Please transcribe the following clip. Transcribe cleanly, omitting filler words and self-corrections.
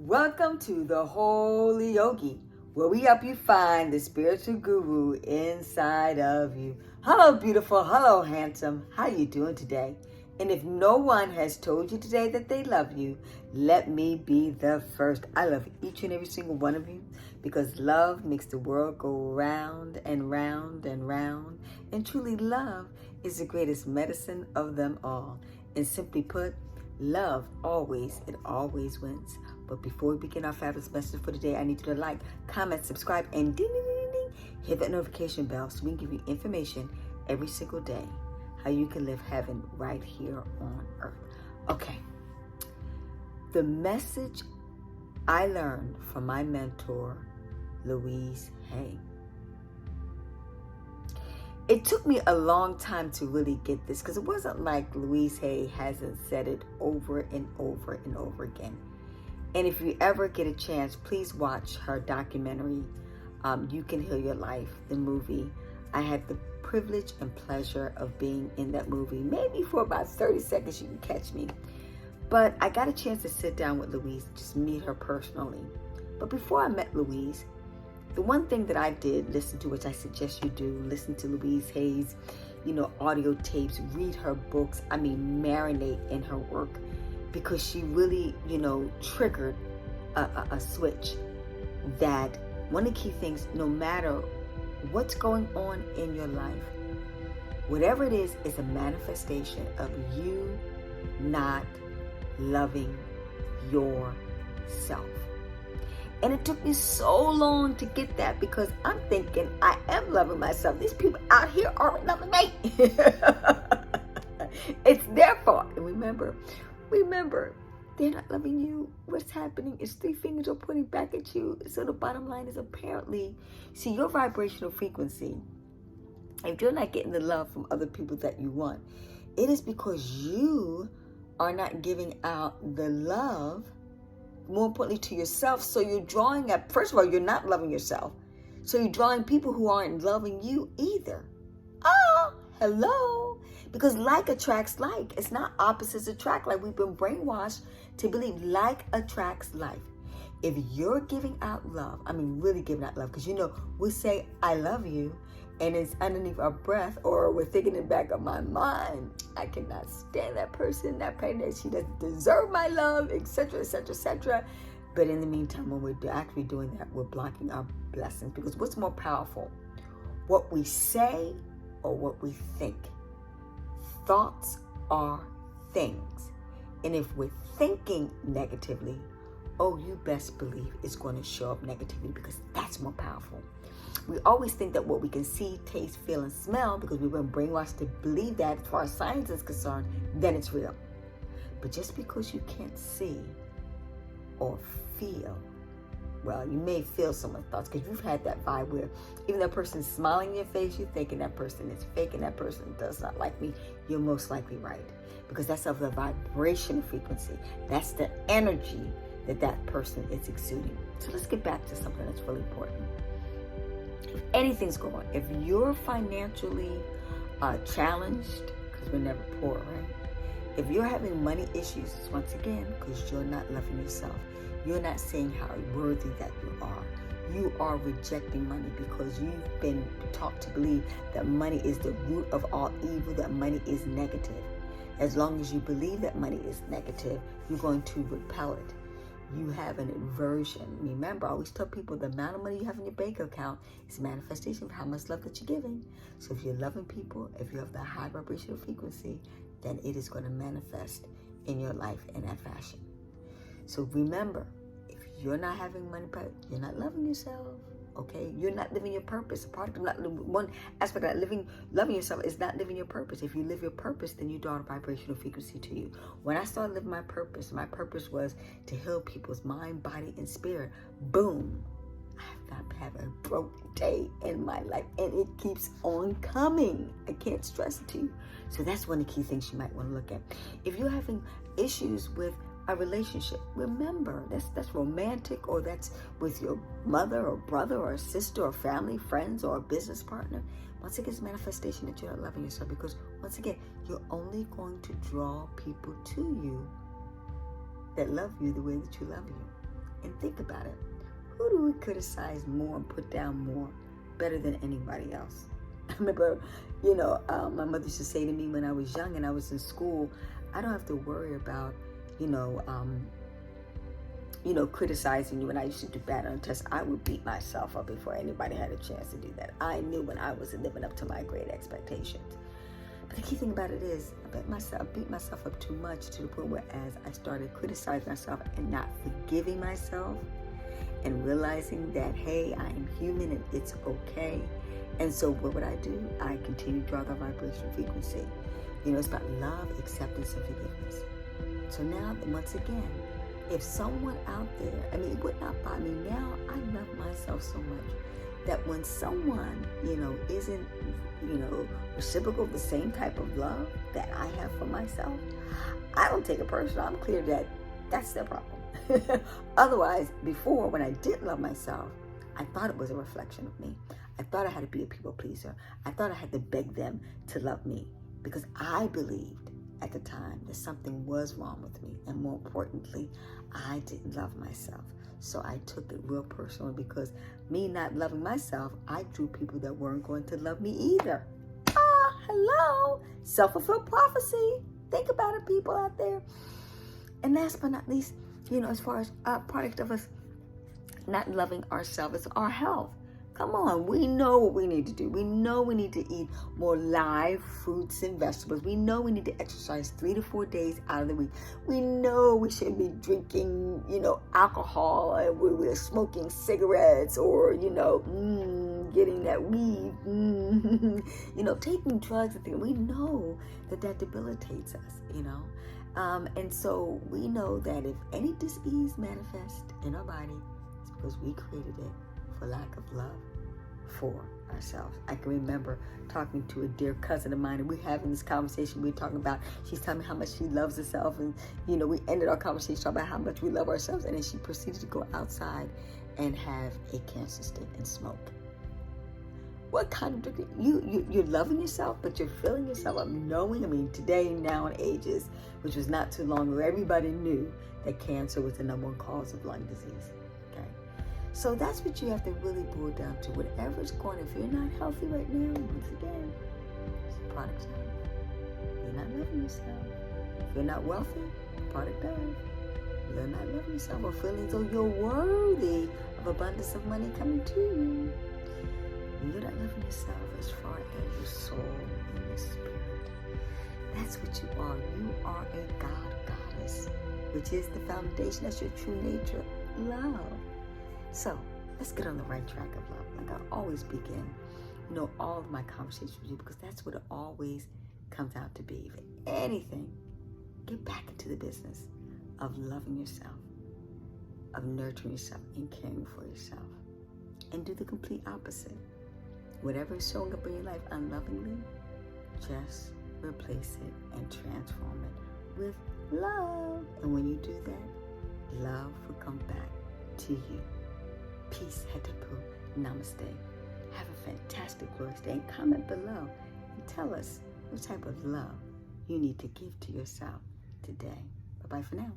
Welcome to the Holy Yogi, where we help you find the spiritual guru inside of you. Hello, beautiful. Hello, handsome. How you doing today? And if no one has told you today that they love you, let me be the first. I love each and every single one of you because love makes the world go round and round and round. And truly, love is the greatest medicine of them all. And simply put, love always wins. But before we begin our fabulous message for today, I need you to like, comment, subscribe, and ding, ding, ding, ding, hit that notification bell so we can give you information every single day how you can live heaven right here on earth. Okay. The message I learned from my mentor, Louise. It took me a long time to really get this because it wasn't like Louise Hay hasn't said it over and over and over again. And if you ever get a chance, please watch her documentary, You Can Heal Your Life, the movie. I had the privilege and pleasure of being in that movie. Maybe for about 30 seconds you can catch me. But I got a chance to sit down with Louise, just meet her personally. But before I met Louise, the one thing that I did listen to, which I suggest you do, listen to Louise Hay's, audio tapes, read her books, marinate in her work, because she really, triggered a switch that one of the key things, no matter what's going on in your life, whatever it is a manifestation of you not loving yourself. And it took me so long to get that because I'm thinking I am loving myself. These people out here aren't loving me. It's their fault. And remember, they're not loving you. What's happening is three fingers are pointing back at you. So the bottom line is apparently, see, your vibrational frequency, if you're not getting the love from other people that you want, it is because you are not giving out the love, more importantly to yourself. So you're drawing up, first of all, you're not loving yourself. So you're drawing people who aren't loving you either. Oh, hello. Because like attracts like. It's not opposites attract. Like we've been brainwashed to believe like attracts like. If you're giving out love, really giving out love, because we say, I love you, and it's underneath our breath, or we're thinking in the back of my mind, I cannot stand that person, that pregnant, she doesn't deserve my love, etc., etc., etc. But in the meantime, when we're actually doing that, we're blocking our blessings. Because what's more powerful? What we say or what we think? Thoughts are things. And if we're thinking negatively, you best believe it's going to show up negatively, because that's more powerful. We always think that what we can see, taste, feel, and smell, because we've been brainwashed to believe that as far as science is concerned, then it's real. But just because you can't see or feel, well, you may feel someone's thoughts, because you've had that vibe where even that person's smiling in your face, you're thinking that person is fake and that person does not like me. You're most likely right, because that's of the vibration frequency. That's the energy that person is exuding. So let's get back to something that's really important. If anything's going on, if you're financially challenged, because we're never poor, right? If you're having money issues, once again, because you're not loving yourself, you're not seeing how worthy that you are rejecting money because you've been taught to believe that money is the root of all evil, that money is negative. As long as you believe that money is negative, you're going to repel it. You have an aversion. Remember, I always tell people the amount of money you have in your bank account is a manifestation of how much love that you're giving. So if you're loving people, if you have the high vibrational frequency, then it is going to manifest in your life in that fashion. So remember, if you're not having money, you're not loving yourself. Okay, you're not living your purpose. One aspect of that loving yourself is not living your purpose. If you live your purpose, then you draw a vibrational frequency to you. When I started living my purpose was to heal people's mind, body, and spirit. Boom! I have not had a broken day in my life, and it keeps on coming. I can't stress it to you. So that's one of the key things you might want to look at. If you're having issues with a relationship, remember that's romantic, or that's with your mother or brother or sister or family, friends, or a business partner. Once again, it's a manifestation that you're not loving yourself, because once again, you're only going to draw people to you that love you the way that you love you. And think about it. Who do we criticize more and put down more better than anybody else? I remember, my mother used to say to me when I was young and I was in school, I don't have to worry about, criticizing you. When I used to do bad on tests, I would beat myself up before anybody had a chance to do that. I knew when I wasn't living up to my great expectations. But the key thing about it is, I beat myself up too much to the point where as I started criticizing myself and not forgiving myself and realizing that, hey, I am human and it's okay. And so what would I do? I continue to draw the vibration frequency. It's about love, acceptance, and forgiveness. So now, once again, if someone out there, it would not bother me. Now I love myself so much that when someone, isn't, reciprocal of the same type of love that I have for myself, I don't take it personal. I'm clear that that's their problem. Otherwise, before, when I didn't love myself, I thought it was a reflection of me. I thought I had to be a people pleaser. I thought I had to beg them to love me because I believed at the time that something was wrong with me. And more importantly, I didn't love myself. So I took it real personal because me not loving myself, I drew people that weren't going to love me either. Hello. Self-fulfilled prophecy. Think about it, people out there. And last but not least, as far as a product of us not loving ourselves, it's our health. Come on, we know what we need to do. We know we need to eat more live fruits and vegetables. We know we need to exercise 3 to 4 days out of the week. We know we shouldn't be drinking, alcohol, and we're smoking cigarettes or, getting that weed, taking drugs and things. We know that debilitates us, and so we know that if any disease manifests in our body, it's because we created it for lack of love for ourselves. I can remember talking to a dear cousin of mine, and we're having this conversation. We're talking about, she's telling me how much she loves herself, and we ended our conversation talking about how much we love ourselves, and then she proceeded to go outside and have a cancer stick and smoke. What kind of drink? You're loving yourself, but you're filling yourself up knowing, today, now in ages, which was not too long ago, everybody knew that cancer was the number one cause of lung disease. So that's what you have to really boil down to. Whatever's going, if you're not healthy right now, once again, it's a product of you're not loving yourself. If you're not wealthy, product of you're not loving yourself or feeling as though you're worthy of abundance of money coming to you. You're not loving yourself as far as your soul and your spirit. That's what you are. You are a goddess, which is the foundation. That's your true nature, love. So let's get on the right track of love. Like I always begin, all of my conversations with you, because that's what it always comes out to be. If anything, get back into the business of loving yourself, of nurturing yourself and caring for yourself. And do the complete opposite. Whatever is showing up in your life unlovingly, just replace it and transform it with love. And when you do that, love will come back to you. Peace, Hetapu, Namaste. Have a fantastic, glorious day. And comment below and tell us what type of love you need to give to yourself today. Bye-bye for now.